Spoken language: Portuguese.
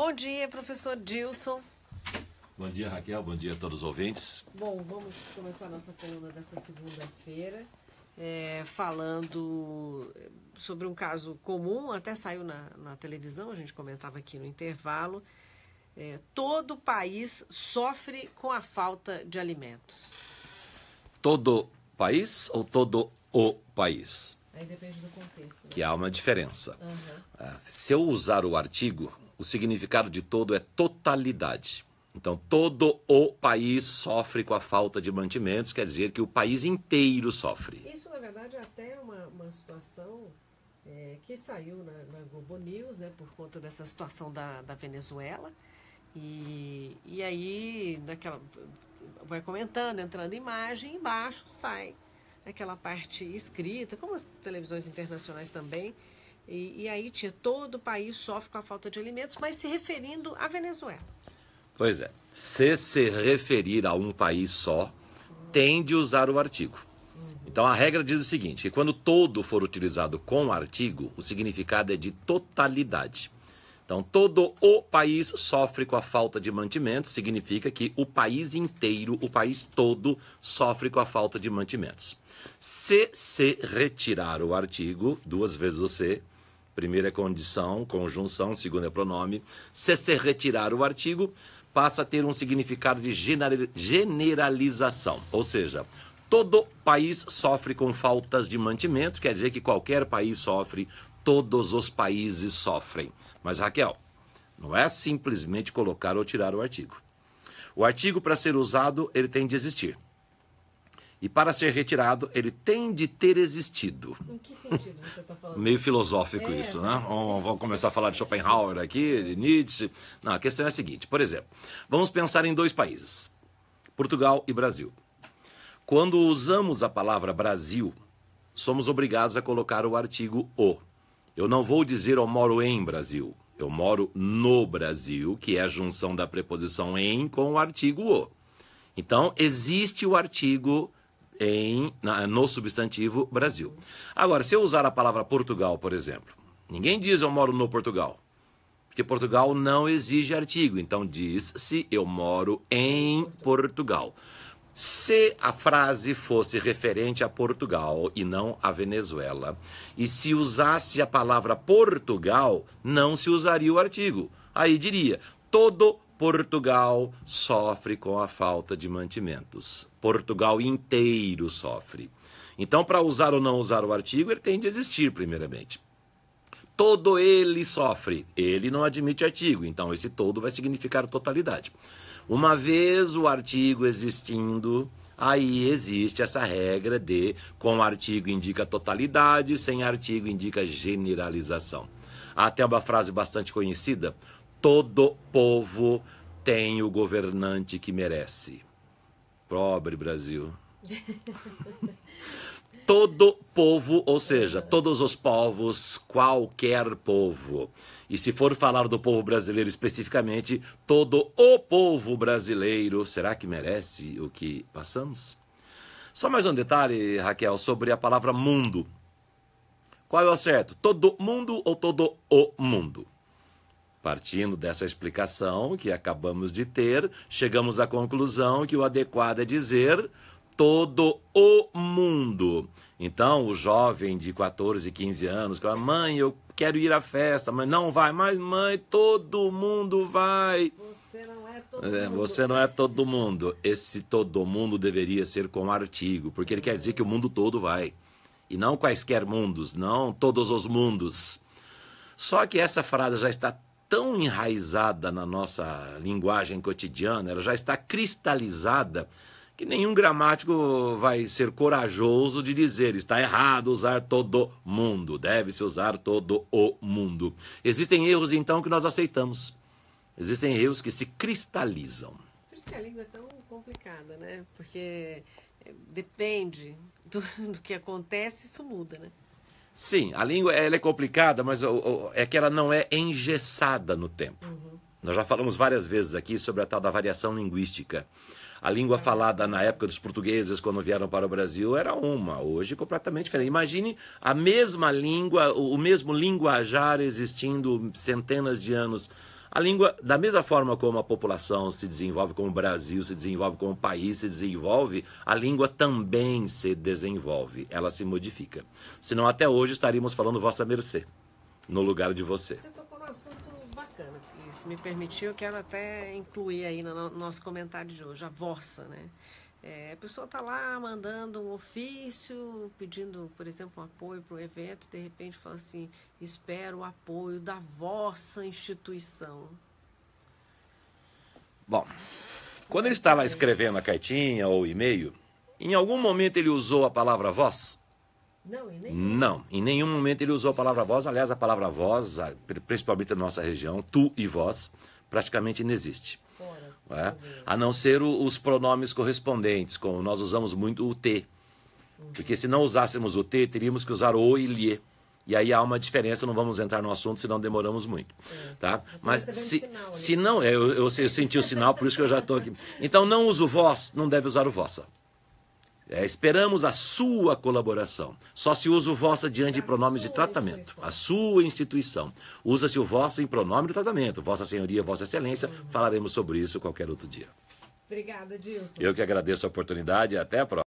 Bom dia, professor Dilson. Bom dia, Raquel. Bom dia a todos os ouvintes. Bom, vamos começar a nossa coluna dessa segunda-feira, falando sobre um caso comum, até saiu na televisão, a gente comentava aqui no intervalo. Todo o país sofre com a falta de alimentos. Todo país ou todo o país? Aí depende do contexto, né? Que há uma diferença. Uhum. Se eu usar o artigo, o significado de todo é totalidade. Então, todo o país sofre com a falta de mantimentos, quer dizer que o país inteiro sofre. Isso, na verdade, é até uma situação que saiu na Globo News, né, por conta dessa situação da Venezuela. E aí, vai comentando, entrando imagem, embaixo sai aquela parte escrita, como as televisões internacionais também. E aí tinha todo o país sofre com a falta de alimentos, mas se referindo à Venezuela. Pois é, se referir a um país só, tem de usar o artigo. Então a regra diz o seguinte, que quando todo for utilizado com artigo, o significado é de totalidade. Então todo o país sofre com a falta de mantimentos, significa que o país inteiro, o país todo, sofre com a falta de mantimentos. Se retirar o artigo, duas vezes o se, primeira é condição, conjunção, segunda é pronome, se retirar o artigo, passa a ter um significado de generalização, ou seja, todo país sofre com faltas de mantimento, quer dizer que qualquer país sofre, todos os países sofrem. Mas, Raquel, não é simplesmente colocar ou tirar o artigo. O artigo, para ser usado, ele tem de existir. E para ser retirado, ele tem de ter existido. Em que sentido você está falando? Meio filosófico isso, né? Vamos começar a falar de Schopenhauer aqui, de Nietzsche. Não, a questão é a seguinte, por exemplo, vamos pensar em dois países, Portugal e Brasil. Quando usamos a palavra Brasil, somos obrigados a colocar o artigo o. Eu não vou dizer eu moro em Brasil, eu moro no Brasil, que é a junção da preposição em com o artigo o. Então, existe o artigo no substantivo Brasil. Agora, se eu usar a palavra Portugal, por exemplo, ninguém diz eu moro no Portugal, porque Portugal não exige artigo, então diz-se eu moro em Portugal. Se a frase fosse referente a Portugal e não a Venezuela, e se usasse a palavra Portugal, não se usaria o artigo. Aí diria, todo Portugal sofre com a falta de mantimentos. Portugal inteiro sofre. Então, para usar ou não usar o artigo, ele tem de existir, primeiramente. Todo ele sofre. Ele não admite artigo, então esse todo vai significar totalidade. Uma vez o artigo existindo, aí existe essa regra de com artigo indica totalidade, sem artigo indica generalização. Há até uma frase bastante conhecida, todo povo tem o governante que merece. Pobre Brasil. Todo povo, ou seja, todos os povos, qualquer povo. E se for falar do povo brasileiro especificamente, todo o povo brasileiro, será que merece o que passamos? Só mais um detalhe, Raquel, sobre a palavra mundo. Qual é o certo? Todo mundo ou todo o mundo? Partindo dessa explicação que acabamos de ter, chegamos à conclusão que o adequado é dizer todo o mundo. Então, o jovem de 14, 15 anos, que fala, mãe, eu quero ir à festa, mas não vai. Mas, mãe, todo mundo vai. Você não é todo mundo. Você não é todo mundo. Esse todo mundo deveria ser com artigo, porque ele quer dizer que o mundo todo vai. E não quaisquer mundos, não todos os mundos. Só que essa frase já está tão enraizada na nossa linguagem cotidiana, ela já está cristalizada, que nenhum gramático vai ser corajoso de dizer está errado usar todo mundo, deve-se usar todo o mundo. Existem erros, então, que nós aceitamos. Existem erros que se cristalizam. Por isso que a língua é tão complicada, né? Porque depende do que acontece, isso muda, né? Sim, a língua ela é complicada, mas é que ela não é engessada no tempo. Nós já falamos várias vezes aqui sobre a tal da variação linguística. A língua falada na época dos portugueses, quando vieram para o Brasil, era uma. Hoje, completamente diferente. Imagine a mesma língua, o mesmo linguajar existindo centenas de anos. A língua, da mesma forma como a população se desenvolve, como o Brasil se desenvolve, como o país se desenvolve, a língua também se desenvolve, ela se modifica. Senão até hoje estaríamos falando vossa mercê, no lugar de você. Você tocou num assunto bacana, que se me permitir, eu quero até incluir aí no nosso comentário de hoje, a vossa, né? A pessoa está lá mandando um ofício, pedindo, por exemplo, um apoio para um evento, de repente fala assim, espero o apoio da vossa instituição. Bom, quando ele está lá escrevendo a cartinha ou o e-mail, em algum momento ele usou a palavra vós? Não, em nenhum momento ele usou a palavra vós. Aliás, a palavra vós, principalmente na nossa região, tu e vós, praticamente não existe. A não ser os pronomes correspondentes, como nós usamos muito o te. Porque se não usássemos o te, teríamos que usar o e lhe. E aí há uma diferença, não vamos entrar no assunto, senão demoramos muito. Tá? Mas se não, eu senti o sinal, por isso que eu já estou aqui. Então não uso vós, não deve usar o vossa. Esperamos a sua colaboração. Só se usa o vossa diante de pronomes de tratamento. A sua instituição. Usa-se o vossa em pronome de tratamento. Vossa Senhoria, Vossa Excelência. Falaremos sobre isso qualquer outro dia. Obrigada, Dilson. Eu que agradeço a oportunidade e até a próxima.